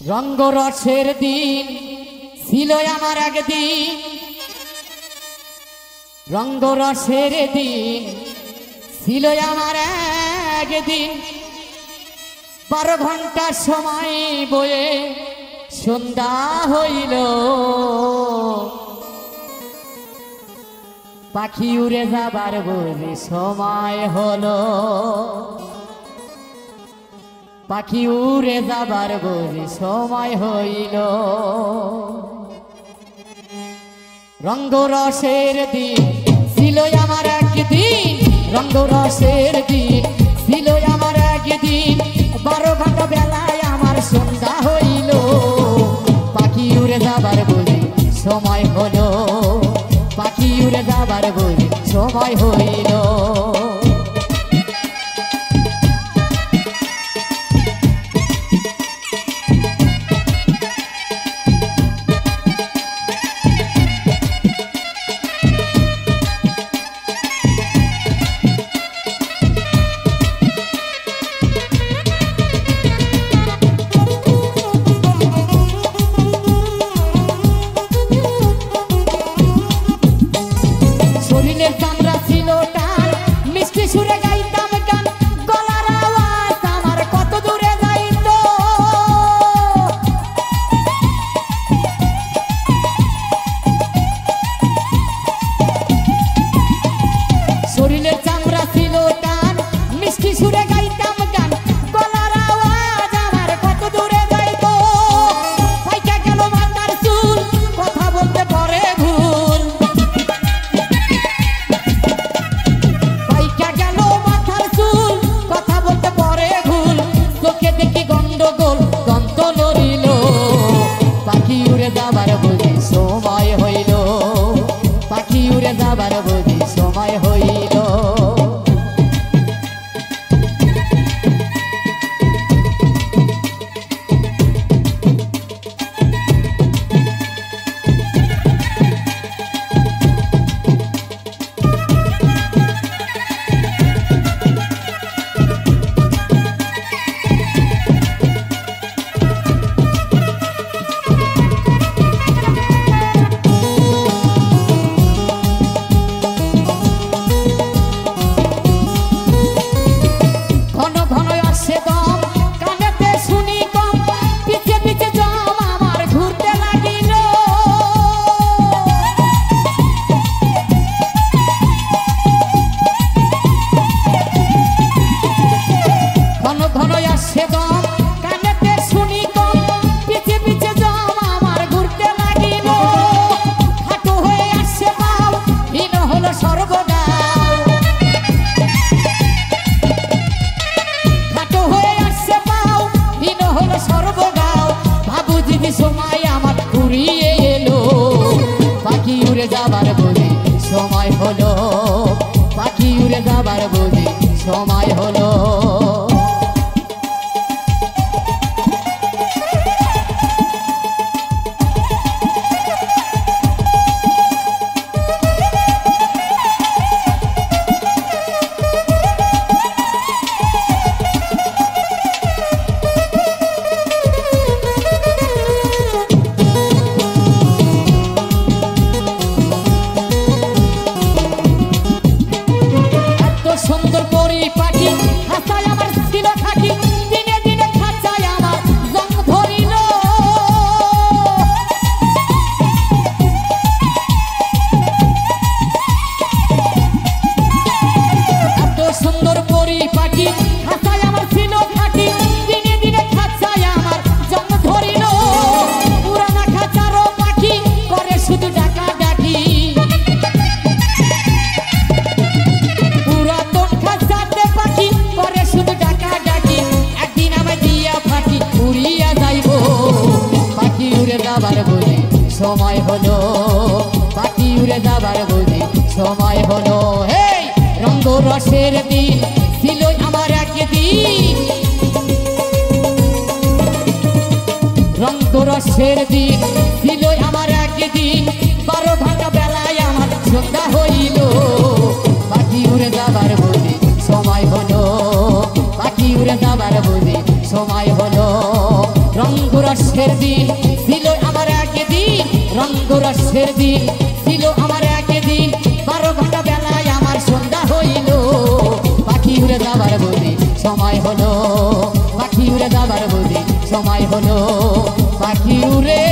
রঙ্গরসের দিন ছিল আমার একদিন, রঙ্গরসের দিন ছিল আমার একদিন। 12 ঘন্টা সময় বয়ে সন্ধ্যা হইল, পাখি উড়ে যাবার বুঝি সময় হলো, পাখি উড়ে যাবার বুঝি সময় হইল। রঙ্গরসের দিন ছিল আমার একদিন, রঙ্গরসের দিন ছিল আমার একদিন। 12 ঘন্টা বেলায় আমার সন্ধ্যা হইল, পাখি উড়ে যাবার বুঝি সময় হলো, পাখি উড়ে যাবার বুঝি সময় হইল। শরীরের চামড়া ছিল টান, মিষ্টি সুরে গাইতাম গান, গলার আওয়াজ আমার কত দূরে যাইত। শরীরের চামড়া ছিল টান, মিষ্টি সুরে গাইতাম গান, গলার আওয়াজ আমার কত দূরে যাইত। পাইকা গেল মাথার চুল, কথা বলতে পরে ভুল, যাবার বুঝি সময় হইল, পাখি উড়ে যাবার বুঝি সময় হইল। সময় আমার ফুরিয়ে এলো, পাখি উড়ে যাবার বুঝি সময় হলো, পাখি উড়ে যাবার বুঝি সময় হলো। সুন্দর পরিপাটি হাসায় আমার ছিল থাকি, দিনে দিনে খাঁচায় আমার জং ধরিল। এত সুন্দর পরিপাটি হাসায় আমার ছিল থাকি, দিনে দিনে খাঁচায় আমার জং ধরিল। পুরানা খাঁচারও পাখি করে শুধু ডাকা ডাকি, যাবার বুঝি সময় হলো, পাখি উড়ে যাবার বুঝি সময় হলো। হেই রঙ্গরসের দিন ছিল আমার একদিন, রঙ্গরসের দিন ছিল আমার একদিন। 12 ঘন্টা বেলায় আমার সন্ধ্যা হইল, পাখি উড়ে যাবার বুঝি সময় হলো, পাখি উড়ে যাবার বুঝি সময় হলো। রঙ্গ রঙ্গরসের দিন ছিল আমার একদিন, রঙ্গরসের দিন ছিল আমার একদিন, 12 ঘন্টা বেলায় আমার সন্ধ্যা হইল। পাখি উড়ে যাবার বুঝি সময় হলো, পাখি উড়ে যাবার বুঝি সময় হলো, পাখি উড়ে